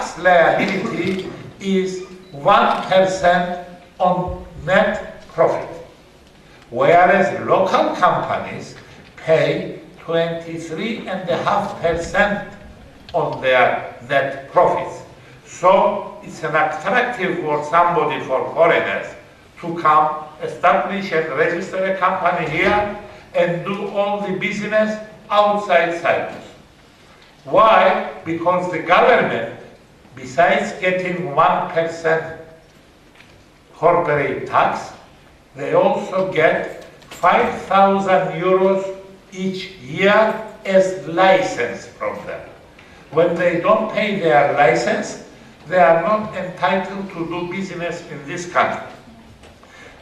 tax liability is 1% on net profit, whereas local companies pay 23.5% on their net profits. So it's an attractive for somebody, for foreigners, to come, establish and register a company here and do all the business outside Cyprus. Why? Because the government, besides getting 1% corporate tax, they also get 5,000 euros each year as license from them. When they don't pay their license, they are not entitled to do business in this country.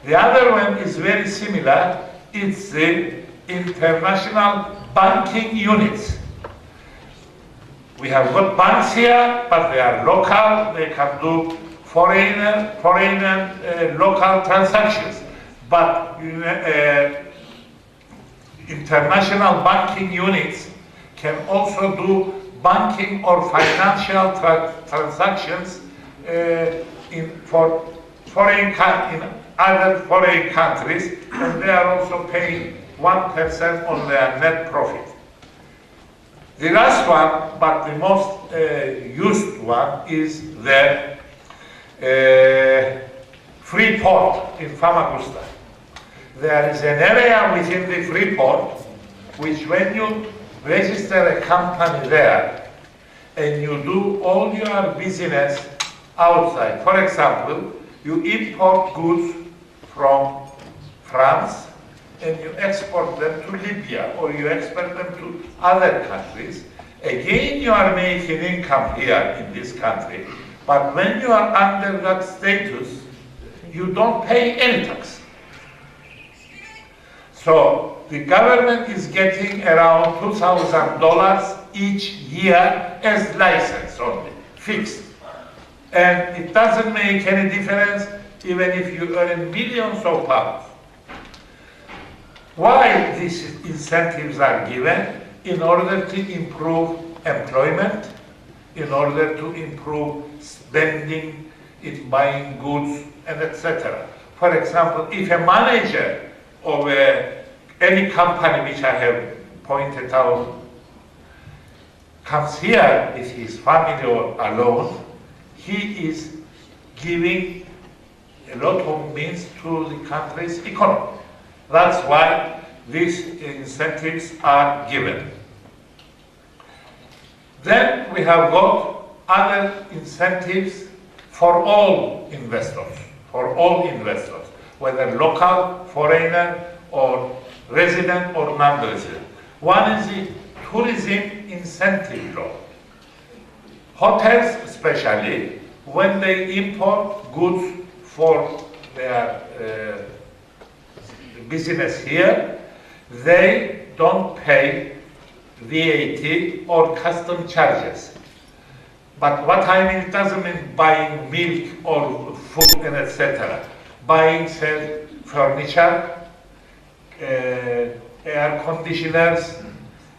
The other one is very similar. It's the international banking units. We have got banks here, but they are local. They can do foreign local transactions. But international banking units can also do banking or financial transactions in other foreign countries, and they are also paying 1% on their net profit. The last one, but the most used one, is the free port in Famagusta. There is an area within the free port which, when you register a company there and you do all your business outside, for example, you import goods from France and you export them to Libya, or you export them to other countries, again you are making income here in this country, but when you are under that status, you don't pay any tax. So the government is getting around $2,000 each year as license only, fixed. And it doesn't make any difference even if you earn millions of pounds. Why these incentives are given? In order to improve employment, in order to improve spending in buying goods, and etc. For example, if a manager of any company which I have pointed out comes here with his family or alone, he is giving a lot of means to the country's economy. That's why these incentives are given. Then we have got other incentives for all investors, whether local, foreigner, or resident or non-resident. One is the tourism incentive law. Hotels especially, when they import goods for their business here, they don't pay VAT or custom charges. But what I mean, it doesn't mean buying milk or food and etc. Buying, say, furniture, air conditioners,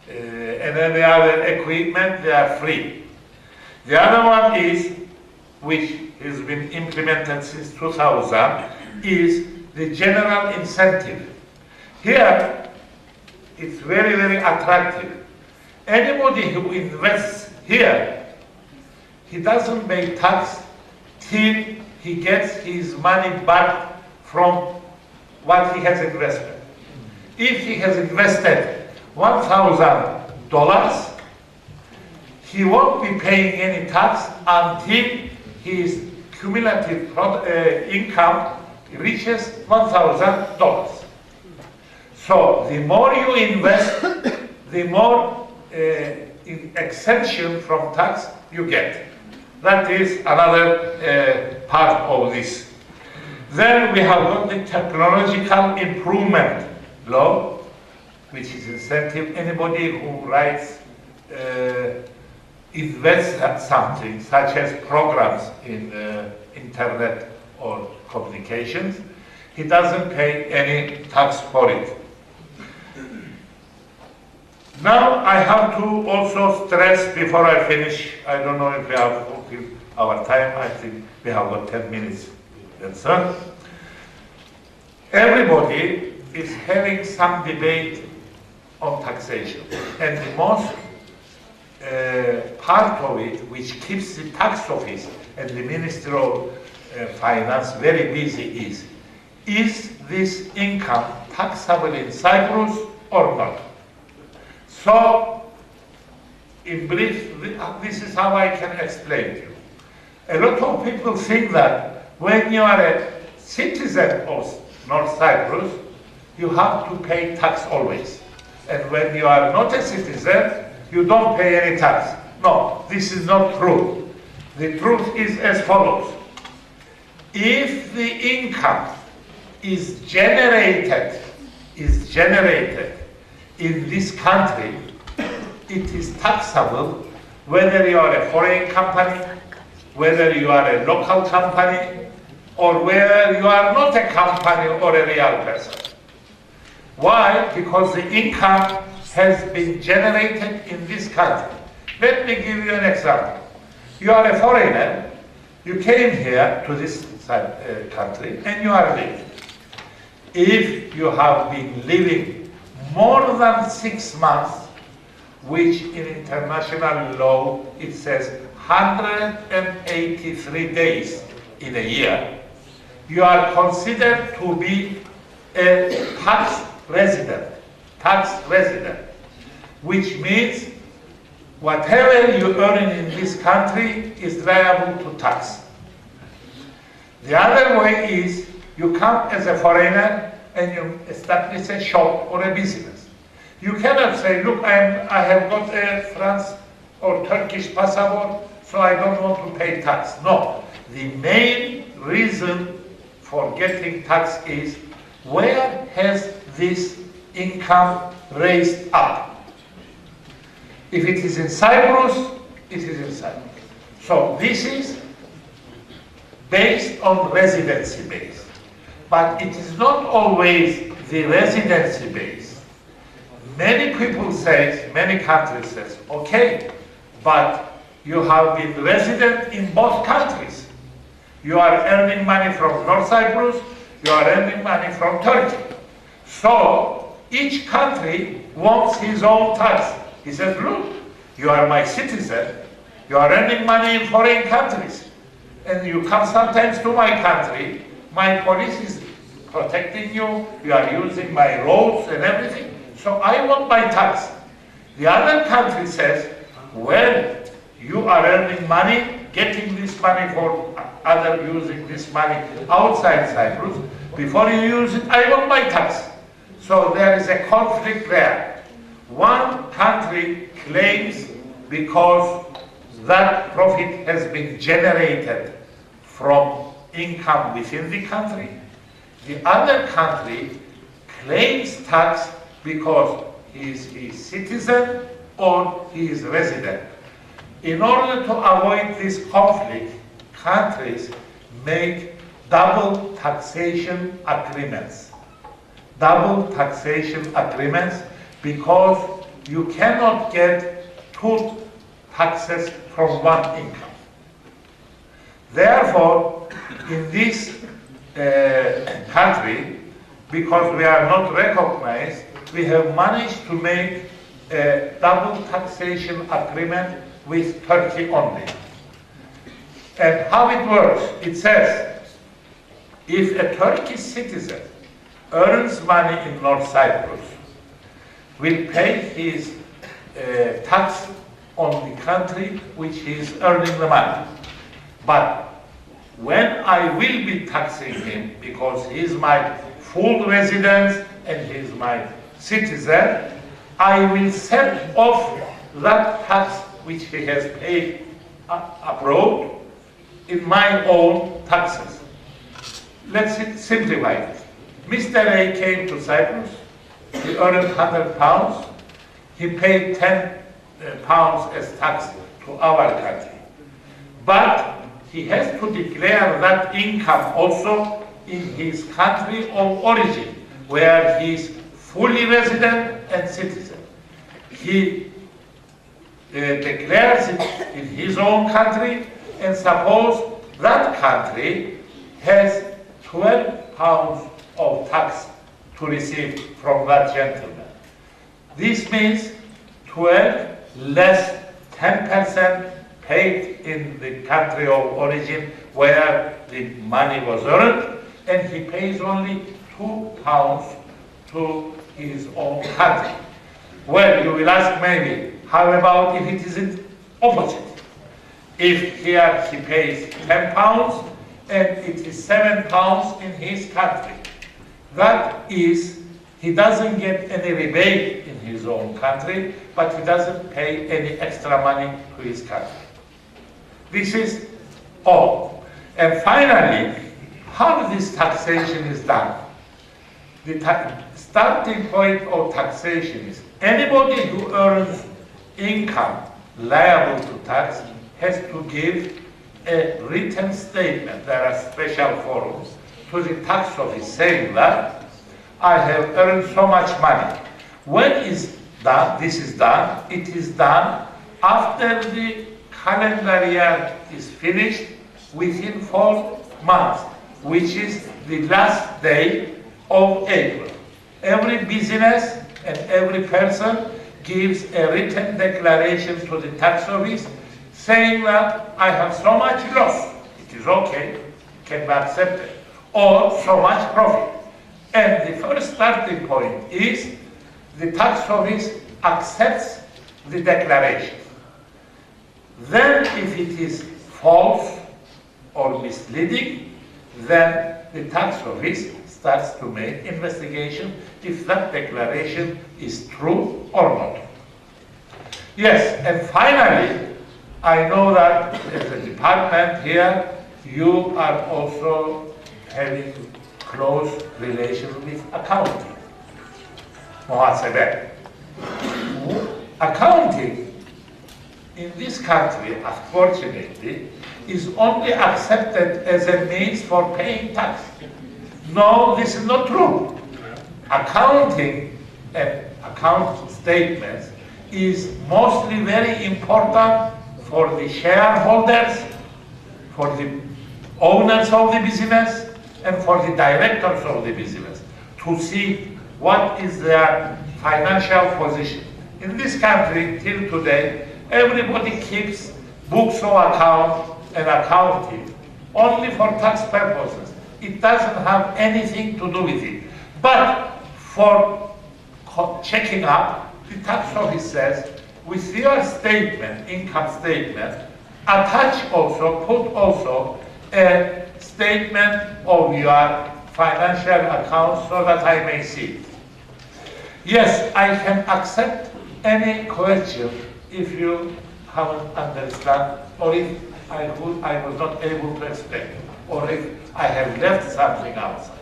and any other equipment, they are free. The other one is, which has been implemented since 2000, is the general incentive. Here, it's very, very attractive. Anybody who invests here, he doesn't pay tax till he gets his money back from what he has invested. If he has invested $1,000, he won't be paying any tax until his cumulative income reaches $1,000. So the more you invest, the more exemption from tax you get. That is another part of this. Then we have got the technological improvement law, which is incentive. Anybody who writes, invests something, such as programs in internet or communications, he doesn't pay any tax for it. Now I have to also stress before I finish, I don't know if we have fulfilled our time, I think we have got 10 minutes. That's all. Everybody is having some debate on taxation, and the most part of it which keeps the tax office and the Ministry of Finance very busy is this income taxable in Cyprus or not? So, in brief, this is how I can explain to you. A lot of people think that when you are a citizen of North Cyprus, you have to pay tax always. And when you are not a citizen, you don't pay any tax. No, this is not true. The truth is as follows. If the income is generated in this country, it is taxable whether you are a foreign company, whether you are a local company, or whether you are not a company or a real person. Why? Because the income has been generated in this country. Let me give you an example. You are a foreigner, you came here to this country, and you are living. If you have been living more than 6 months, which in international law it says 183 days in a year, you are considered to be a tax resident, which means whatever you earn in this country is liable to tax. The other way is you come as a foreigner and you establish a shop or a business. You cannot say, look, I have got a France or Turkish passport, so I don't want to pay tax. No, the main reason for getting tax is where has this income raised up? If it is in Cyprus, it is in Cyprus. So this is based on residency base. But it is not always the residency base. Many people say, many countries say, okay, but you have been resident in both countries. You are earning money from North Cyprus, you are earning money from Turkey. So each country wants his own tax. He says, look, you are my citizen, you are earning money in foreign countries, and you come sometimes to my country, my police is protecting you, you are using my roads and everything, so I want my tax. The other country says, well, you are earning money, getting this money for using this money outside Cyprus, before you use it, I want my tax. So there is a conflict there. One country claims because that profit has been generated from income within the country. The other country claims tax because he is a citizen or he is resident. In order to avoid this conflict, countries make double taxation agreements. Double taxation agreements because you cannot get two taxes from one income. Therefore, in this country, because we are not recognized, we have managed to make a double taxation agreement with Turkey only. And how it works, it says, if a Turkish citizen earns money in North Cyprus, will pay his tax on the country which he is earning the money. But when I will be taxing him, because he is my full resident and he is my citizen, I will set off that tax which he has paid abroad in my own taxes. Let's simplify it. Mr. A came to Cyprus, he earned £100, he paid £10 as tax to our country. But he has to declare that income also in his country of origin, where he is fully resident and citizen. he declares it in his own country, and suppose that country has 12 pounds of tax to receive from that gentleman. This means 12 less 10% paid in the country of origin where the money was earned, and he pays only 2 pounds to his own country. Well, you will ask maybe, how about if it is opposite? If here he pays 10 pounds and it is 7 pounds in his country. That is, he doesn't get any rebate in his own country, but he doesn't pay any extra money to his country. This is all. And finally, how this taxation is done. The starting point of taxation is anybody who earns income liable to tax has to give a written statement. There are special forms to the tax office saying that I have earned so much money. When is done, this is done, it is done after the calendar year is finished within 4 months, which is the last day of April. Every business and every person gives a written declaration to the tax office saying that I have so much loss, it is okay, it can be accepted, or so much profit. And the first starting point is the tax office accepts the declaration. Then if it is false or misleading, then the tax office starts to make investigation if that declaration is true or not. Yes, and finally, I know that as a department here, you are also having close relation with accounting. Muhasebe. Accounting in this country, unfortunately, is only accepted as a means for paying tax. No, this is not true. Accounting and account statements is mostly very important for the shareholders, for the owners of the business, and for the directors of the business to see what is their financial position. In this country, till today, everybody keeps books of account and accounting only for tax purposes. It doesn't have anything to do with it. But for checking up, the tax office says, with your statement, income statement, attach also, put also a statement of your financial account so that I may see it. Yes, I can accept any question if you haven't understand, or if I was not able to explain, or if I have left something outside.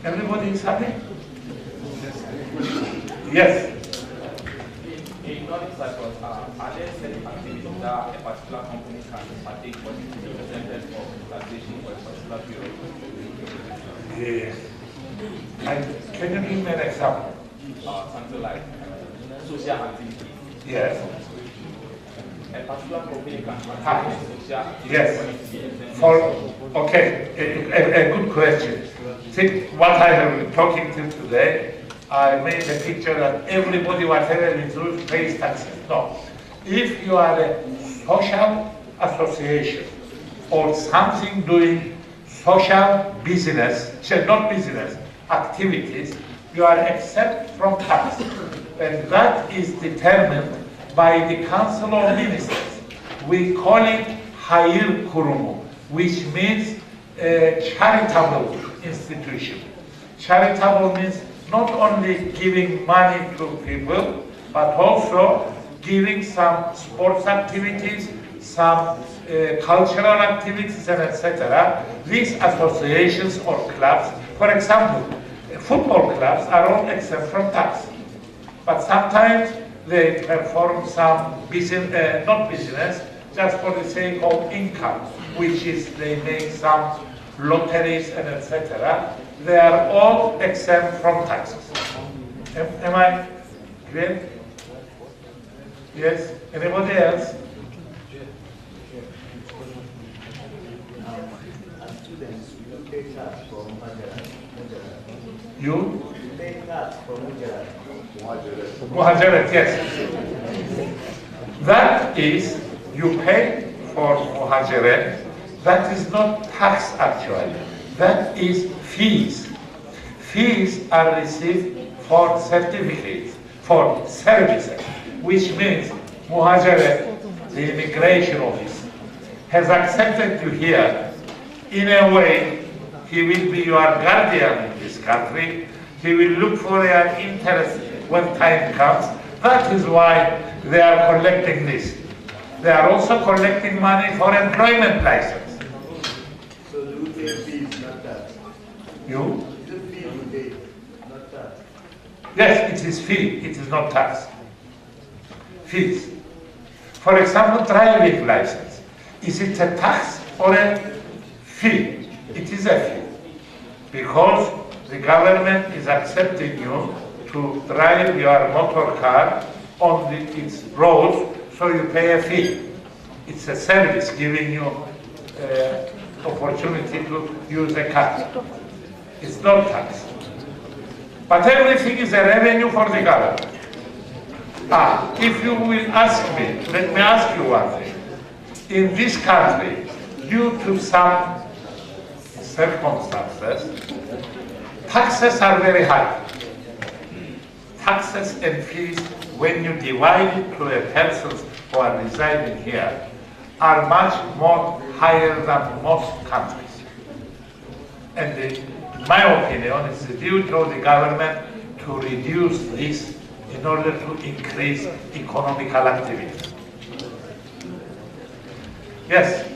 Everybody is happy? Yes. In economic cycles, are there certain activities that a particular company can partake for it to be exempted from taxation for a particular period? Yes. Can you give me an example? Something like social activities. Yes. A particular company can partake in social activities Yes. for it to be exempted Okay, a good question. See, what I have been talking to today, I made a picture that everybody, whatever it is, pays taxes. No. If you are a social association or something doing social business, not business, activities, you are exempt from tax. And that is determined by the Council of Ministers. We call it Hayır Kurumu, which means a charitable institution. Charitable means not only giving money to people, but also giving some sports activities, some cultural activities, and etc. These associations or clubs, for example, football clubs are all exempt from tax. But sometimes they perform some business, not business, just for the sake of income, which is they make some lotteries and etc. they are all exempt from taxes. Am I clear? Yes? Anybody else? Students, you pay tax from You? pay tax from Muhajirat, yes. That is, you pay for muhajirat. That is not tax actually. That is fees. Fees are received for certificates, for services, which means muhajirat, the immigration office, has accepted you here. In a way, he will be your guardian in this country. He will look for your interest when time comes. That is why they are collecting this. They are also collecting money for employment license. So do you pay fees, not tax? You? Is it fee you pay, not tax? Yes, it is fee, it is not tax. Fees. For example, driving license. Is it a tax or a fee? It is a fee. Because the government is accepting you to drive your motor car on its roads, so you pay a fee. It's a service giving you opportunity to use a car. It's not tax. But everything is a revenue for the government. If you will ask me, let me ask you one thing. In this country, due to some circumstances, taxes are very high. Taxes and fees, when you divide it to a persons who are residing here, are much more higher than most countries. And in my opinion, it's due to the government to reduce this in order to increase economical activity. Yes?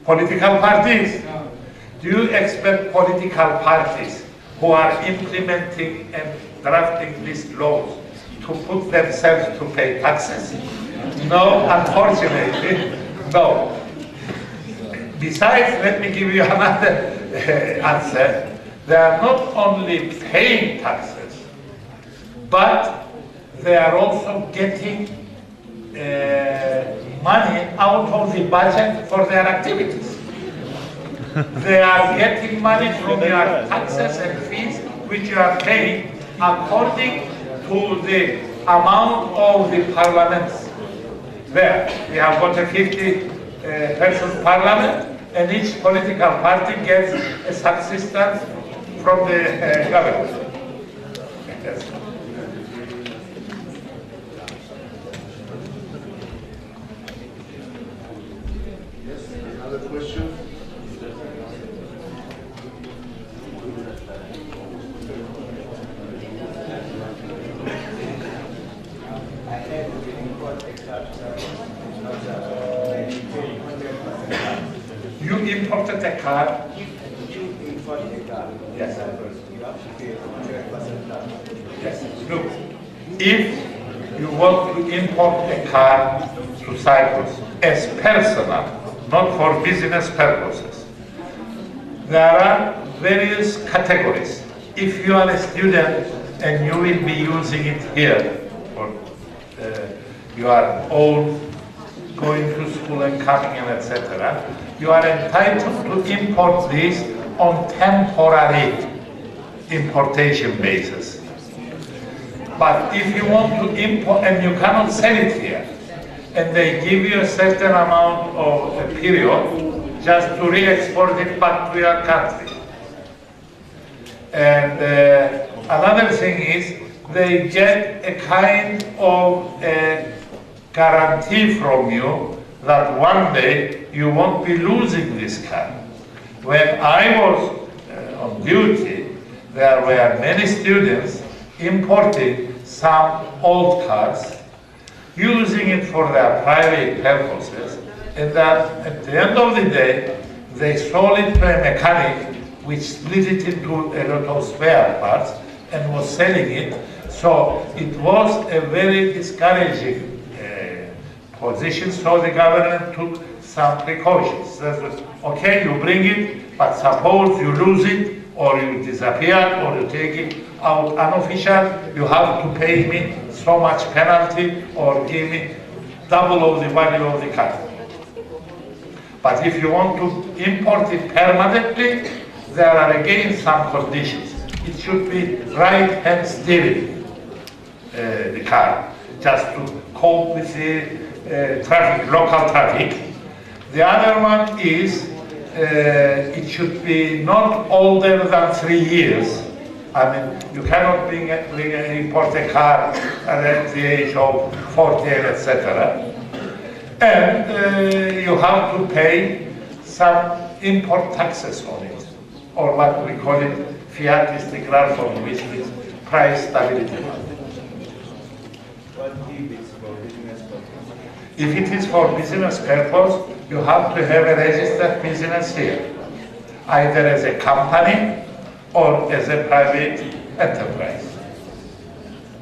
Political parties? Do you expect political parties who are implementing and drafting these laws to put themselves to pay taxes? No, unfortunately, no. Besides, let me give you another answer. They are not only paying taxes, but they are also getting money out of the budget for their activities. They are getting money from your taxes and fees which you are paying according to the amount of the parliaments. There, we have got a 50-person parliament, and each political party gets a subsistence from the government. Yes. Another question? You imported a car. You import a car. Yes. You have to pay 100% tax. Yes. Look, if you want to import a car to Cyprus as personal, not for business purposes, there are various categories. If you are a student and you will be using it here for your own going to school and coming in, etc., you are entitled to import this on temporary importation basis. But if you want to import and you cannot sell it here, and they give you a certain amount of a period just to re-export it back to your country. And another thing is they get a kind of a guarantee from you that one day you won't be losing this car. When I was on duty, there were many students importing some old cars, using it for their private purposes, and that at the end of the day, they sold it to a mechanic which split it into a lot of spare parts and was selling it. So it was a very discouraging position, so the government took some precautions. Okay, you bring it, but suppose you lose it, or you disappear, or you take it out unofficial, you have to pay me so much penalty, or give me double of the value of the car. But if you want to import it permanently, there are again some conditions. It should be right-hand steering, the car, just to cope with the traffic, local traffic. The other one is it should be not older than 3 years. I mean, you cannot import a car at the age of 40, etc. And you have to pay some import taxes on it, or what we call it fiat istiqrar, which is price stability. What if it's for business purpose? If it is for business purpose, you have to have a registered business here, either as a company or as a private enterprise.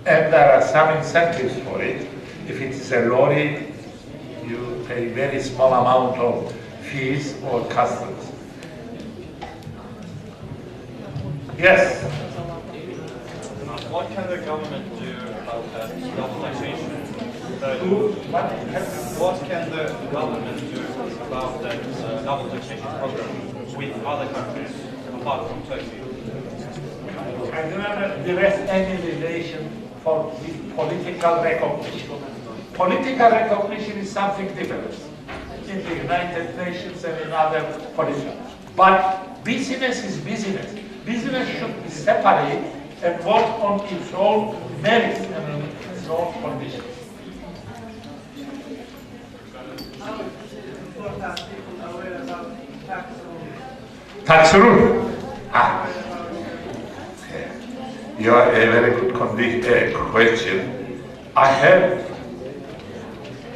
And there are some incentives for it. If it is a lorry, you pay very small amount of fees or customs. Yes? What can the government do about that double taxation? What can the government do about that double taxation program with other countries apart from Turkey? I do not direct any relation with political recognition. Political recognition is something different in the United Nations and in other politics. But business is business. Business should be separate and work on its own merits and on its own conditions. How important people are aware about tax rules? Tax rule? You are a very good question. I have,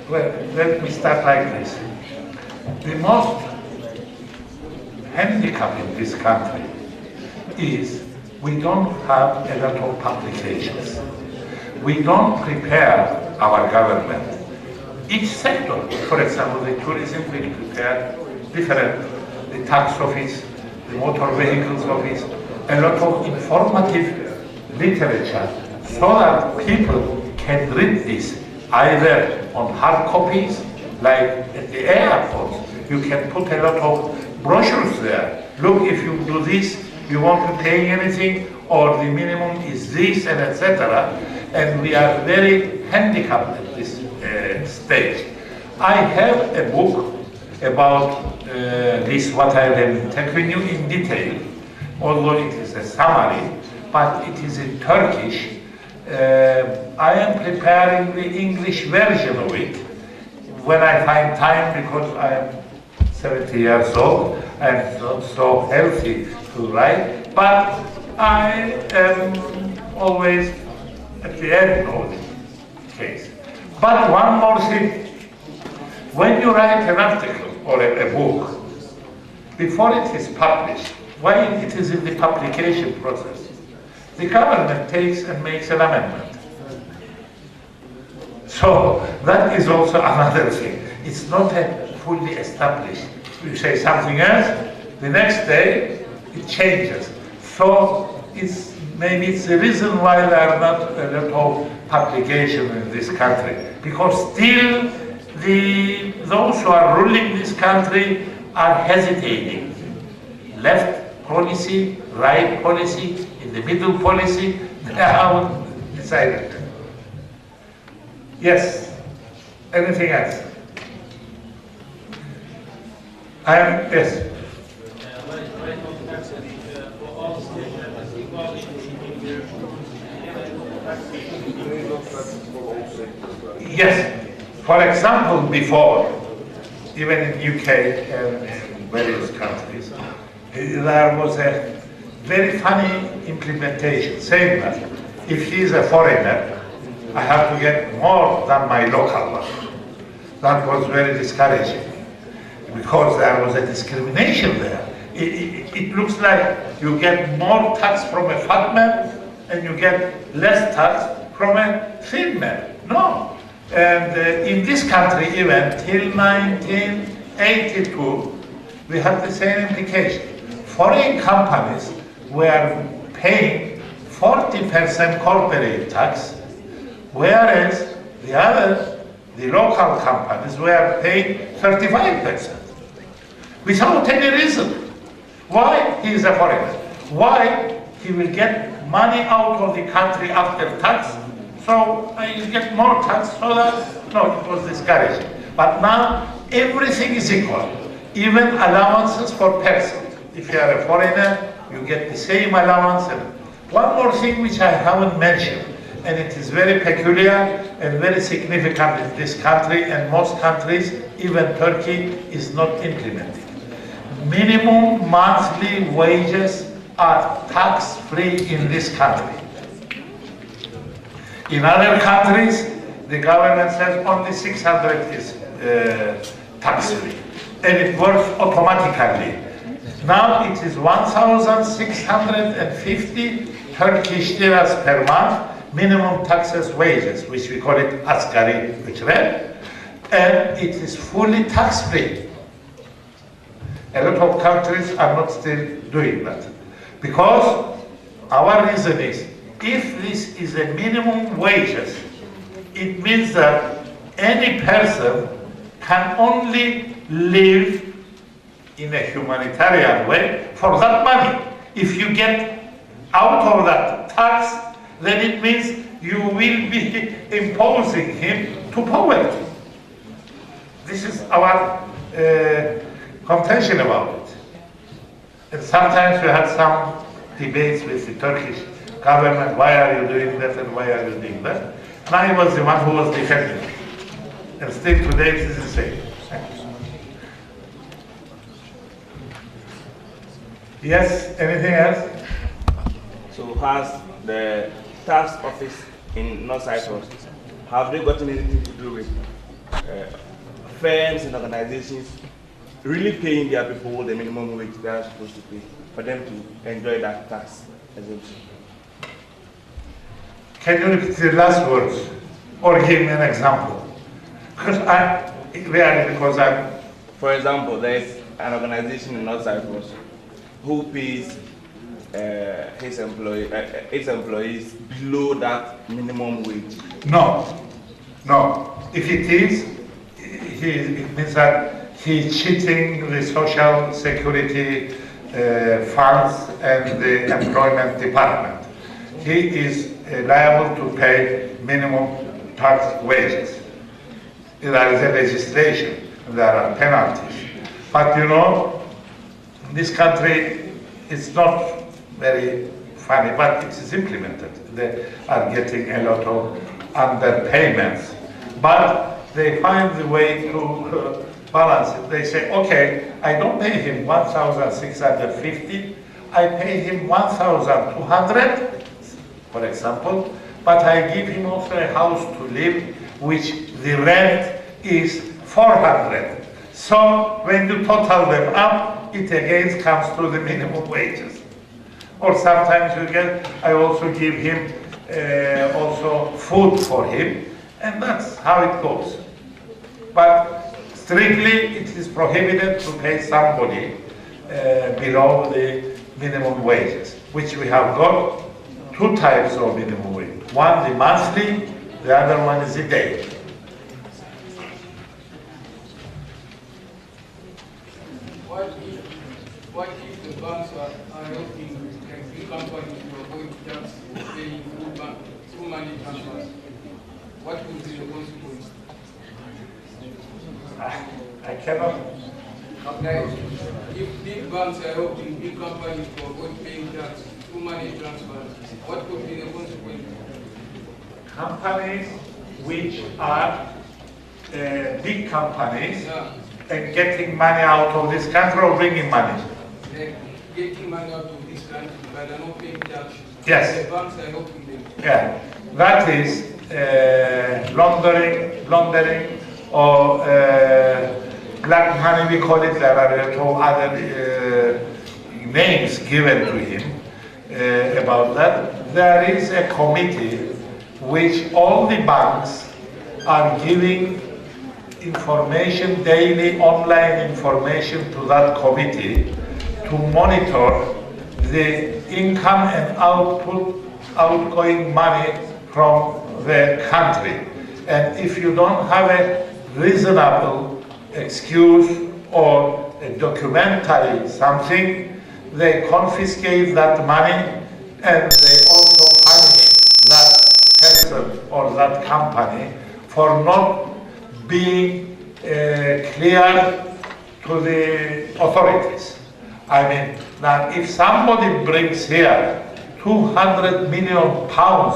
well, let me start like this. The most handicap in this country is we don't have a lot of publications. We don't prepare our government. Each sector, for example, the tourism will prepare different, the tax office, the motor vehicles office, a lot of informative literature so that people can read this either on hard copies, like at the airports. You can put a lot of brochures there. Look, if you do this, you won't be paying anything, or the minimum is this, and etc. And we are very handicapped at this stage. I have a book about this, what I have taken you in detail, although it is a summary, but it is in Turkish. I am preparing the English version of it when I find time, because I am 70 years old and not so healthy to write, but I am always at the end of the case. But one more thing, when you write an article or a book, before it is published, while it is in the publication process, the government takes and makes an amendment. So that is also another thing. It's not a fully established. You say something else, the next day it changes. So maybe it's the reason why there are not a lot of publication in this country, because still those who are ruling this country are hesitating. Left policy, right policy, in the middle policy, they haven't decided. Yes. Anything else? Yes. Yes. For example, before, even in UK and in various countries, there was a very funny implementation saying that if he is a foreigner, I have to get more than my local one. That was very discouraging, because there was a discrimination there. It looks like you get more tax from a fat man and you get less tax from a thin man. No. And in this country, even till 82, we have the same implication. Foreign companies were paying 40% corporate tax, whereas the local companies were paying 35%. Without any reason. Why? He is a foreigner. Why? He will get money out of the country after tax, so I will get more tax, so that, no, it was discouraging. But now, everything is equal, even allowances for persons. If you are a foreigner, you get the same allowance. And one more thing which I haven't mentioned, and it is very peculiar and very significant in this country and most countries, even Turkey, is not implemented. Minimum monthly wages are tax-free in this country. In other countries, the government says only 600 is tax-free, and it works automatically. Now it is 1,650 Turkish liras per month, minimum taxes wages, which we call it asgari ücret, and it is fully tax-free. A lot of countries are not still doing that. Because our reason is, if this is a minimum wages, it means that any person can only live in a humanitarian way for that money. If you get out of that tax, then it means you will be imposing him to poverty. This is our contention about it. And sometimes we had some debates with the Turkish government, why are you doing that and why are you doing that? And I was the one who was defending it. And still today it is the same. Yes, anything else? So has the tax office in North Cyprus, have they gotten anything to do with firms and organizations really paying their people the minimum wage they are supposed to pay for them to enjoy that tax exemption? Can you repeat the last words or give me an example? Because For example, there is an organization in North Cyprus who pays its employees below that minimum wage. No. If it is, it means that he is cheating the social security funds and the employment department. He is liable to pay minimum tax wages. There is a legislation, there are penalties. But you know, this country is not very funny, but it is implemented. They are getting a lot of underpayments. But they find the way to balance it. They say, okay, I don't pay him 1,650, I pay him 1,200, for example, but I give him also a house to live, which the rent is 400. So when you total them up, it again comes to the minimum wages. Or sometimes you get, I also give him also food for him, and that's how it goes. But strictly, it is prohibited to pay somebody below the minimum wages, which we have got two types of minimum wage. One, the monthly, the other one is the daily. What if the banks are helping like big companies to avoid tax paying through money transfers? What would be the consequence? I cannot. Like, if big banks are helping big companies to avoid paying tax through money transfers, what could be the consequence? Companies which are big companies and getting money out of this country or bringing money. Like getting money out of this country, but they're not paying tax. Yes. The banks are helping them. Yeah, that is laundering or black money, we call it. There are other names given to him about that. There is a committee which all the banks are giving information, daily online information to that committee to monitor the income and outgoing money from the country. And if you don't have a reasonable excuse or a documentary something, they confiscate that money and they also punish that person or that company for not being clear to the authorities. I mean, now if somebody brings here 200 million pounds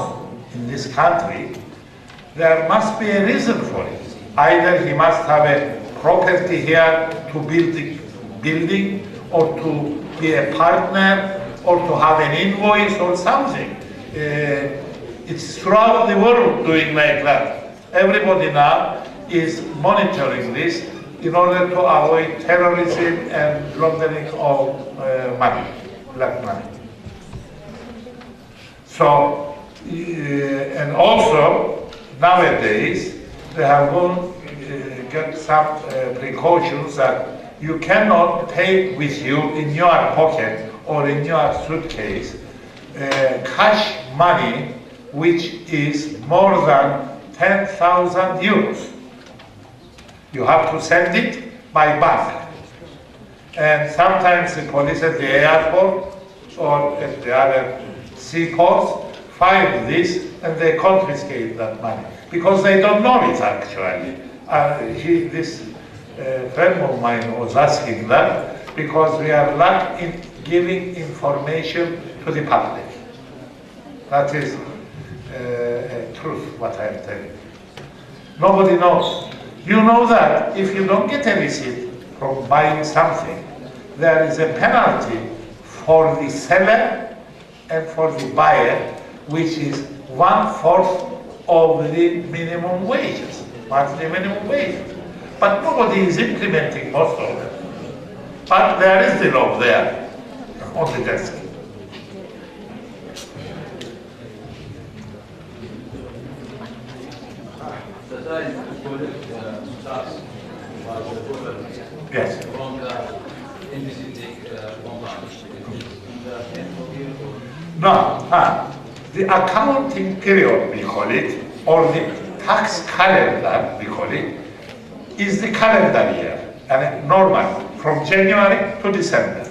in this country, there must be a reason for it. Either he must have a property here to build the building, or to be a partner, or to have an invoice or something. It's throughout the world doing like that. Everybody now is monitoring this in order to avoid terrorism and laundering of money, black money. So, and also, nowadays, they have gone, get some precautions that you cannot take with you in your pocket or in your suitcase cash money which is more than 10,000 euros. You have to send it by bank. And sometimes the police at the airport or at the other seaports find this and they confiscate that money because they don't know it actually. This friend of mine was asking that because we are lack in giving information to the public. That is truth, what I am telling you. Nobody knows. You know that if you don't get a receipt from buying something, there is a penalty for the seller and for the buyer, which is 1/4 of the minimum wages, monthly minimum wages. But nobody is implementing most of them. But there is the law there on the desk. Yes. No, the accounting period, we call it, or the tax calendar, we call it, is the calendar year, and normal, from January to December.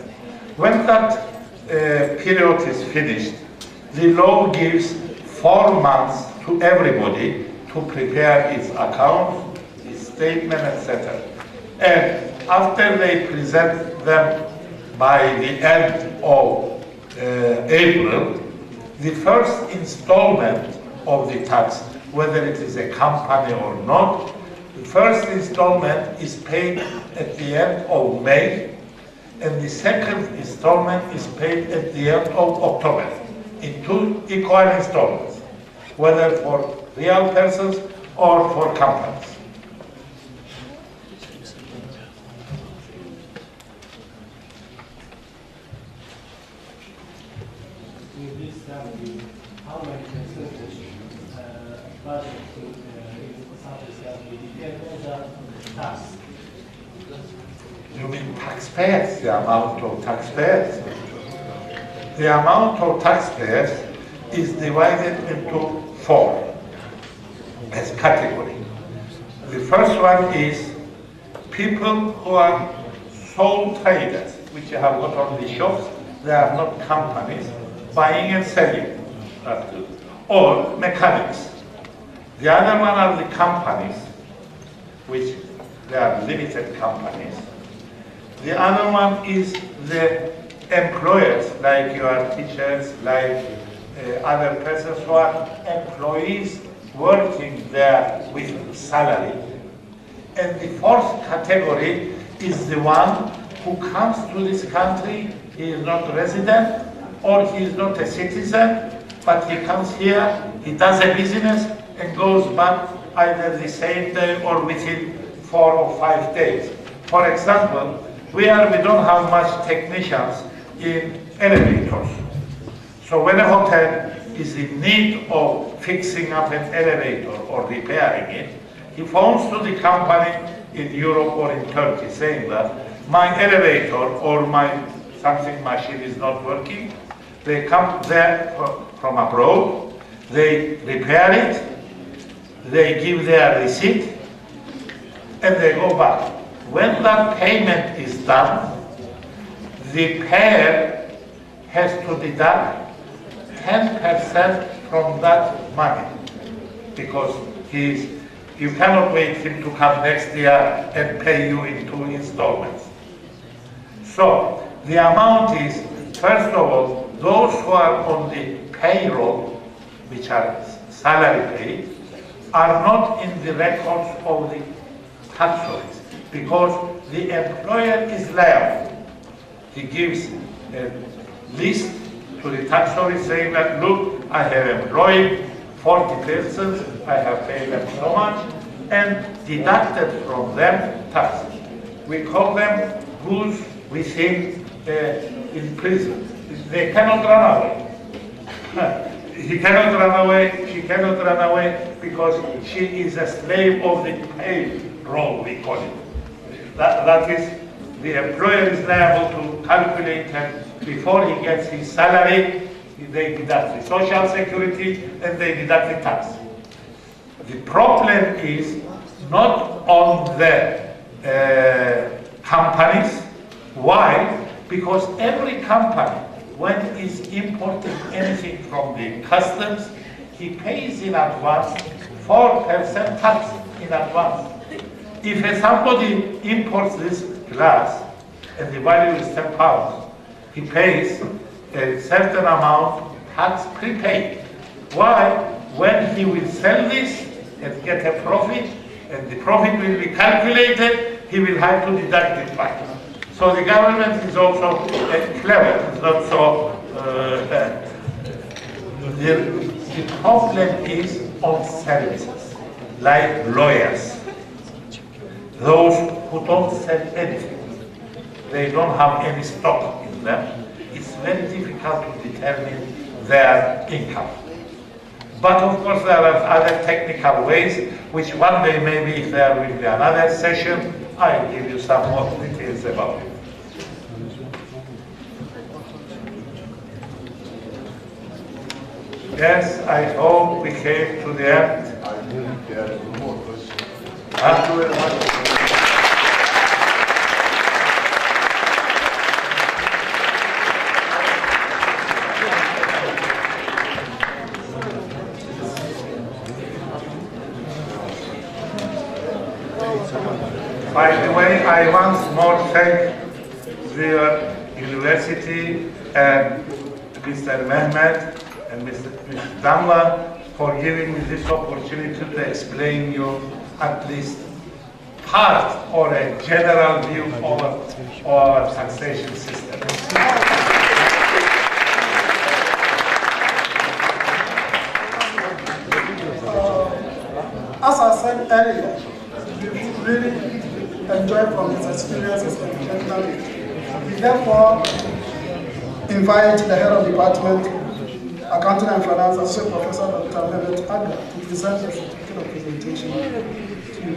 When that period is finished, the law gives 4 months to everybody to prepare its account, its statement, etc. And after they present them by the end of April, the first installment of the tax, whether it is a company or not, the first installment is paid at the end of May, and the second installment is paid at the end of October, in 2 equal installments, whether for real persons or for companies. How many percentage budget tax? You mean taxpayers, the amount of taxpayers? The amount of taxpayers is divided into 4 as category. The first one is people who are sole traders, which have got on the shops, they are not companies, buying and selling, or mechanics. The other one are the companies, which they are limited companies. The other one is the employers, like your teachers, like other persons who are employees working there with salary. And the 4th category is the one who comes to this country, he is not resident, or he is not a citizen, but he comes here, he does a business and goes back either the same day or within 4 or 5 days. For example, we don't have much technicians in elevators. So when a hotel is in need of fixing up an elevator or repairing it, he phones to the company in Europe or in Turkey saying that my elevator or my something machine is not working. They come there from abroad, they repair it, they give their receipt, and they go back. When that payment is done, the payer has to deduct 10% from that money, because you cannot wait him to come next year and pay you in 2 installments. So the amount is, first of all, those who are on the payroll, which are salary paid, are not in the records of the tax office, because the employer is liable. He gives a list to the tax office saying that, look, I have employed 40 persons, I have paid them so much, and deducted from them taxes. We call them goods we think in prison. They cannot run away. He cannot run away, she cannot run away, because she is a slave of the payroll, we call it. That is, the employer is liable to calculate that before he gets his salary, they deduct the social security and they deduct the tax. The problem is not on the companies. Why? Because every company, when is importing anything from the customs, he pays in advance 4% tax in advance. If somebody imports this glass and the value is £10, he pays a certain amount tax prepaid. Why? When he will sell this and get a profit, and the profit will be calculated, he will have to deduct it back. So the government is also clever. It's not so. The problem is on services, like lawyers. Those who don't sell anything, they don't have any stock in them. It's very difficult to determine their income. But of course there are other technical ways, which one day maybe if there will be another session, I'll give you some more details about it. Yes, I hope we came to the end. I think there are more questions. Thank you very much. By the way, I once more thank the university and Mr. Mehmet and Mr. Damla for giving me this opportunity to explain you at least part or a general view of our taxation system. As I said earlier, we really enjoy from his experiences and gentlemen. We therefore invite the head of department, Accounting and Finance, Associate Professor Dr. Mehmet Aga, to present the certificate of presentation to you.